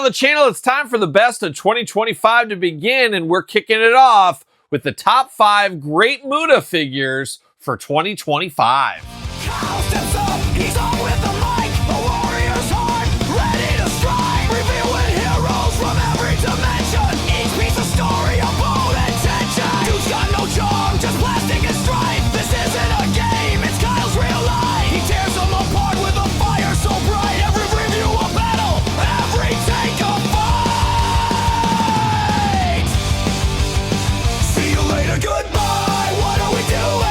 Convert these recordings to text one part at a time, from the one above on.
the channel, it's time for the best of 2025 to begin, and we're kicking it off with the top 5 great Muta figures for 2025. Kyle steps up, he's on with the mic, a warrior's heart, ready to strike, revealing heroes from every dimension, each piece of story, a bold intention, dude's got no charm, just plastic and strife, this isn't a game, it's Kyle's real life, he tears them apart with a fire so bright, every review a battle, every take a fight. See you later, goodbye, what are we doing?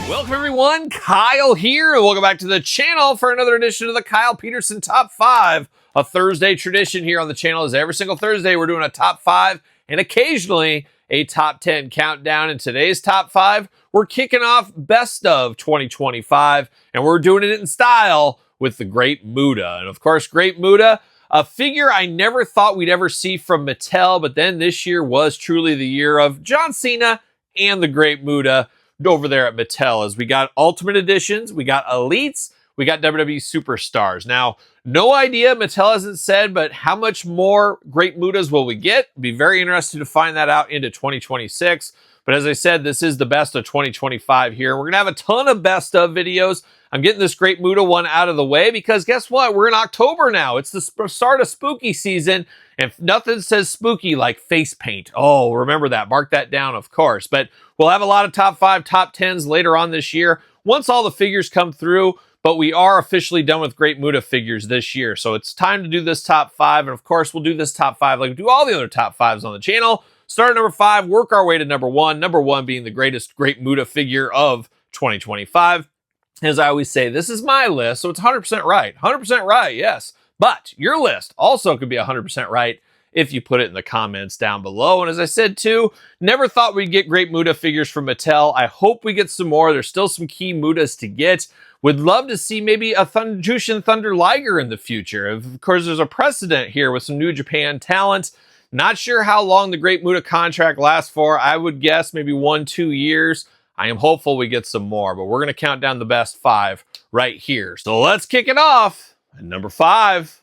Welcome everyone, Kyle here, and welcome back to the channel for another edition of the Kyle Peterson Top 5. A Thursday tradition here on the channel is every single Thursday we're doing a top 5 and occasionally a top 10 countdown. In today's top 5, we're kicking off best of 2025, and we're doing it in style with the Great Muta. And of course, Great Muta, a figure I never thought we'd ever see from Mattel, but then this year was truly the year of John Cena and the Great Muta over there at Mattel, as we got Ultimate Editions, we got Elites, we got WWE Superstars. Now, no idea, Mattel hasn't said, but how much more Great Mutas will we get? Be very interested to find that out into 2026. But as I said, this is the best of 2025 here. We're going to have a ton of best of videos. I'm getting this Great Muta one out of the way because guess what? We're in October now. It's the start of spooky season, and nothing says spooky like face paint. Oh, remember that. Mark that down, of course. But we'll have a lot of top 5, top 10s later on this year once all the figures come through, but we are officially done with Great Muta figures this year. So it's time to do this top 5, and of course, we'll do this top 5 like we do all the other top 5s on the channel. Start at number 5, work our way to number 1. Number 1 being the greatest Great Muta figure of 2025. As I always say, this is my list, so it's 100% right. 100% right, yes. But your list also could be 100% right if you put it in the comments down below. And as I said too, never thought we'd get Great Muta figures from Mattel. I hope we get some more. There's still some key Mutas to get. Would love to see maybe a Jushin Thunder Liger in the future. Of course, there's a precedent here with some New Japan talent. Not sure how long the Great Muta contract lasts for. I would guess maybe 1-2 years. I am hopeful we get some more, but we're going to count down the best 5 right here. So let's kick it off at number 5.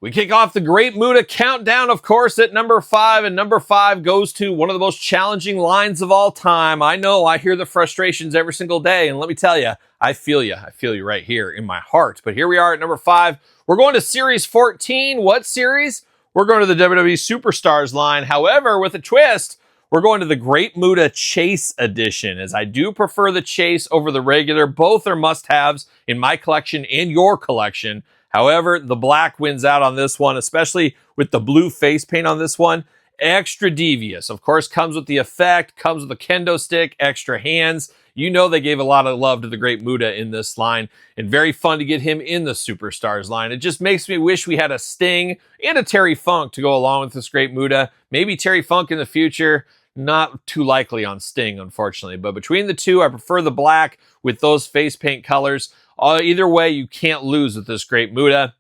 We kick off the Great Muta countdown, of course, at number 5, and number 5 goes to one of the most challenging lines of all time. I know, I hear the frustrations every single day, and let me tell you, I feel you. I feel you right here in my heart. But here we are at number 5. We're going to Series 14. What series? We're going to the WWE Superstars line. However, with a twist, we're going to the Great Muta Chase Edition, as I do prefer the Chase over the regular. Both are must-haves in my collection and your collection. However, the black wins out on this one, especially with the blue face paint on this one. Extra devious. Of course, comes with the effect, comes with a kendo stick, extra hands. You know they gave a lot of love to the Great Muta in this line, and very fun to get him in the Superstars line. It just makes me wish we had a Sting and a Terry Funk to go along with this Great Muta. Maybe Terry Funk in the future. Not too likely on Sting, unfortunately. But between the two, I prefer the black with those face paint colors. Either way, you can't lose with this Great Muta.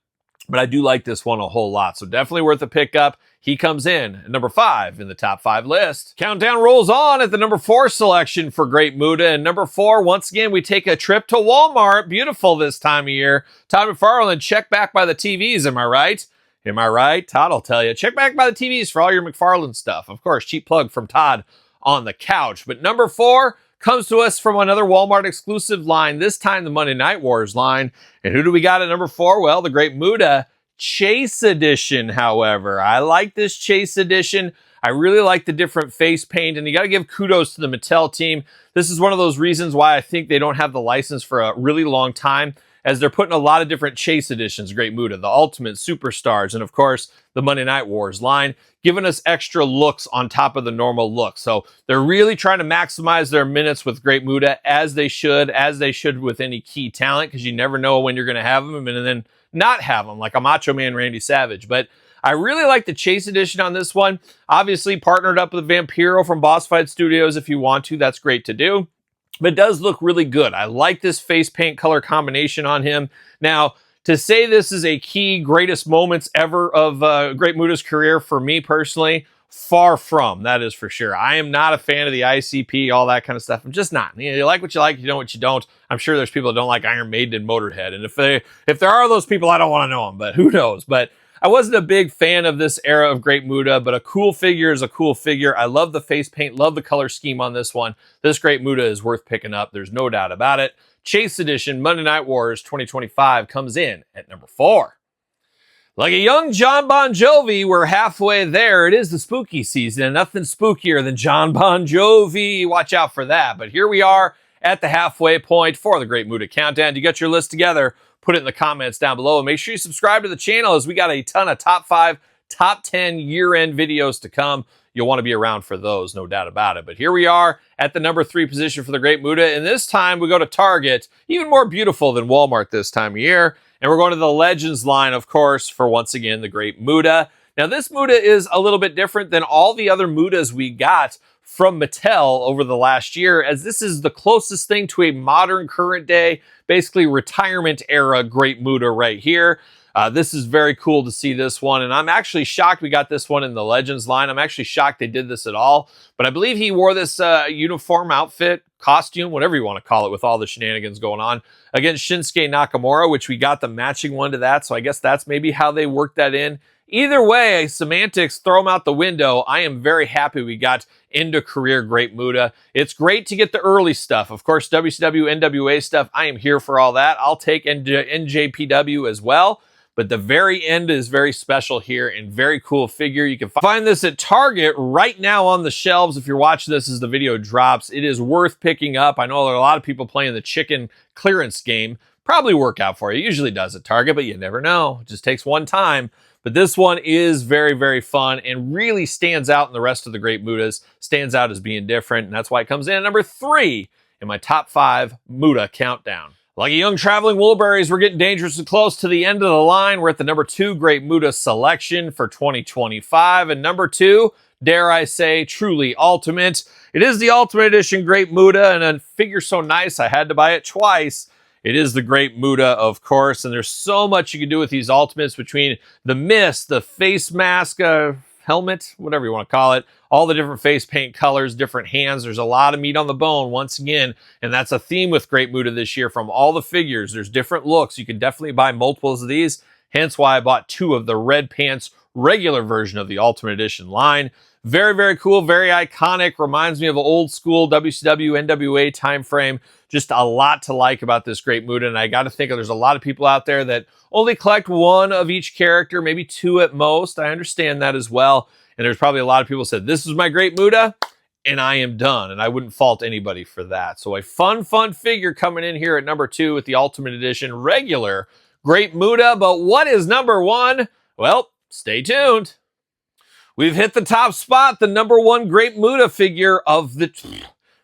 But I do like this one a whole lot. So definitely worth a pickup. He comes in at number 5 in the top 5 list. Countdown rolls on at the number 4 selection for Great Muta. And number 4, once again, we take a trip to Walmart. Beautiful this time of year. Todd McFarlane, check back by the TVs, am I right? Am I right? Todd will tell you. Check back by the TVs for all your McFarlane stuff. Of course, cheap plug from Todd on the couch. But number 4 comes to us from another Walmart exclusive line, this time the Monday Night Wars line. And who do we got at number 4? Well, the Great Muta Chase Edition, however. I like this Chase Edition. I really like the different face paint, and you got to give kudos to the Mattel team. This is one of those reasons why I think they don't have the license for a really long time, as they're putting a lot of different Chase Editions, Great Muta, the Ultimate, Superstars, and of course, the Monday Night Wars line, giving us extra looks on top of the normal look. So they're really trying to maximize their minutes with Great Muta, as they should with any key talent, because you never know when you're going to have them and then not have them, like a Macho Man Randy Savage. But I really like the Chase Edition on this one. Obviously, partnered up with Vampiro from Boss Fight Studios. If you want to, that's great to do. But it does look really good. I like this face paint color combination on him. Now, to say this is a key greatest moments ever of Great Muta's career for me personally, Far from, that is for sure. I am not a fan of the ICP, all that kind of stuff. I'm just not. You like what you like, you know what you don't. I'm sure there's people that don't like Iron Maiden and Motorhead. And if there are those people, I don't want to know them, but who knows. But I wasn't a big fan of this era of Great Muta, but a cool figure is a cool figure. I love the face paint, love the color scheme on this one. This Great Muta is worth picking up. There's no doubt about it. Chase Edition Monday Night Wars 2025 comes in at number 4. Like a young John Bon Jovi, we're halfway there. It is the spooky season, and nothing spookier than John Bon Jovi. Watch out for that. But here we are at the halfway point for the Great Muta Countdown. You got your list together, put it in the comments down below, and make sure you subscribe to the channel as we got a ton of top 5, top 10 year-end videos to come. You'll want to be around for those, no doubt about it. But here we are at the number 3 position for the Great Muta, and this time we go to Target, even more beautiful than Walmart this time of year. And we're going to the Legends line, of course, for once again, the Great Muta. Now, this Muta is a little bit different than all the other Mutas we got from Mattel over the last year, as this is the closest thing to a modern, current day, basically retirement era Great Muta right here. This is very cool to see this one, and I'm actually shocked we got this one in the Legends line. I'm actually shocked they did this at all, but I believe he wore this uniform outfit, costume, whatever you want to call it, with all the shenanigans going on against Shinsuke Nakamura, which we got the matching one to that, so I guess that's maybe how they worked that in. Either way, semantics, throw them out the window. I am very happy we got into career Great Muta. It's great to get the early stuff. Of course, WCW, NWA stuff, I am here for all that. I'll take NJPW as well. But the very end is very special here and very cool figure. You can find this at Target right now on the shelves. If you're watching this as the video drops, it is worth picking up. I know there are a lot of people playing the chicken clearance game. Probably work out for you. It usually does at Target, but you never know. It just takes one time. But this one is very, very fun and really stands out in the rest of the Great Mutas. Stands out as being different, and that's why it comes in at number 3 in my top 5 Muta countdown. Like a young traveling Woolberries, we're getting dangerously close to the end of the line. We're at the number 2 Great Muta selection for 2025. And number 2, dare I say, truly ultimate. It is the Ultimate Edition Great Muta, and a figure so nice I had to buy it twice. It is the Great Muta, of course, and there's so much you can do with these Ultimates between the mist, the face mask, helmet, whatever you want to call it, all the different face paint colors, different hands. There's a lot of meat on the bone once again, and that's a theme with Great Muta this year from all the figures. There's different looks. You can definitely buy multiples of these, hence why I bought 2 of the red pants regular version of the Ultimate Edition line. Very, very cool, very iconic, reminds me of an old school WCW, NWA time frame. Just a lot to like about this Great Muta, and I got to think there's a lot of people out there that only collect 1 of each character, maybe 2 at most. I understand that as well, and there's probably a lot of people who said, this is my Great Muta, and I am done, and I wouldn't fault anybody for that. So a fun figure coming in here at number 2 with the Ultimate Edition regular Great Muta, but what is number 1? Well, stay tuned. We've hit the top spot, the number 1 Great Muta figure of the...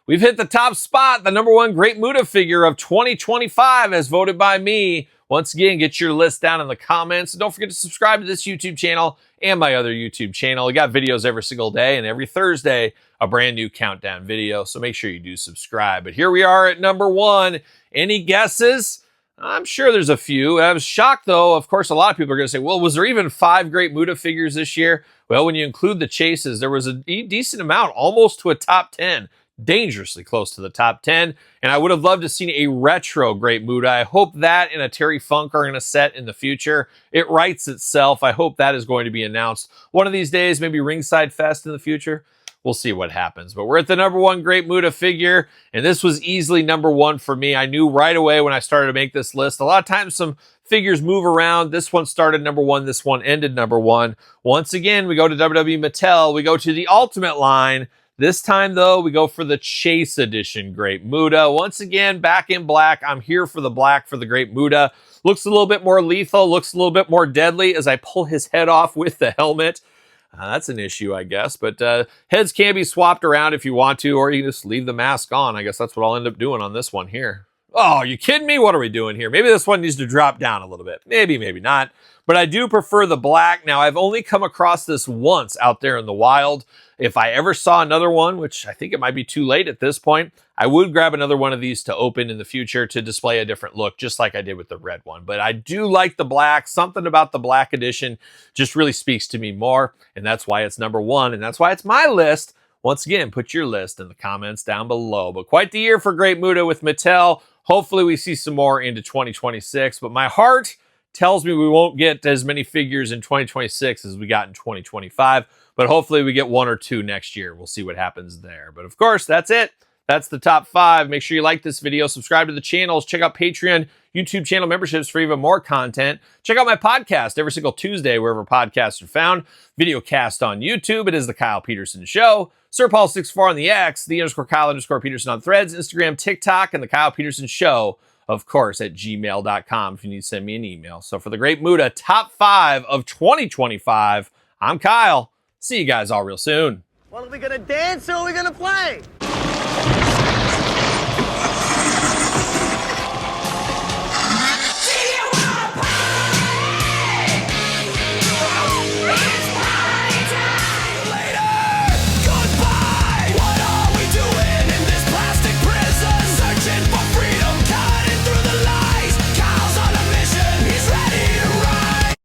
We've hit the top spot, the number 1 Great Muta figure of 2025 as voted by me. Once again, get your list down in the comments. And don't forget to subscribe to this YouTube channel and my other YouTube channel. We got videos every single day, and every Thursday, a brand new countdown video. So make sure you do subscribe. But here we are at number 1. Any guesses? I'm sure there's a few. I was shocked, though. Of course, a lot of people are going to say, well, was there even 5 Great Muta figures this year? Well, when you include the chases, there was a decent amount, almost to a top 10. Dangerously close to the top 10, and I would have loved to seen a retro Great Muta. I hope that and a Terry Funk are in a set in the future. It writes itself. I hope that is going to be announced one of these days, maybe Ringside Fest in the future. We'll see what happens, but we're at the number 1 Great Muta figure, and this was easily number 1 for me. I knew right away when I started to make this list. A lot of times some figures move around. This one started number 1. This one ended number 1. Once again, we go to WWE Mattel. We go to the Ultimate line. This time, though, we go for the Chase Edition Great Muta. Once again, back in black. I'm here for the black for the Great Muta. Looks a little bit more lethal, looks a little bit more deadly as I pull his head off with the helmet. That's an issue, I guess. But heads can be swapped around if you want to, or you can just leave the mask on. I guess that's what I'll end up doing on this one here. Oh, you kidding me? What are we doing here? Maybe this one needs to drop down a little bit. Maybe, maybe not. But I do prefer the black. Now, I've only come across this once out there in the wild. If I ever saw another one, which I think it might be too late at this point, I would grab another one of these to open in the future to display a different look, just like I did with the red one. But I do like the black. Something about the black edition just really speaks to me more, and that's why it's number one, and that's why it's my list. Once again, put your list in the comments down below. But quite the year for Great Muta with Mattel. Hopefully we see some more into 2026, but my heart tells me we won't get as many figures in 2026 as we got in 2025, but hopefully we get one or two next year. We'll see what happens there. But of course, that's it. That's the top 5. Make sure you like this video, subscribe to the channels, check out Patreon, YouTube channel memberships for even more content. Check out my podcast every single Tuesday, wherever podcasts are found. Video cast on YouTube. It is The Kyle Peterson Show. SirPaul64 on the X, _Kyle_Peterson on Threads, Instagram, TikTok, and The Kyle Peterson Show, of course, at gmail.com if you need to send me an email. So for the Great Muta top 5 of 2025, I'm Kyle. See you guys all real soon. Well, are we gonna dance or are we gonna play?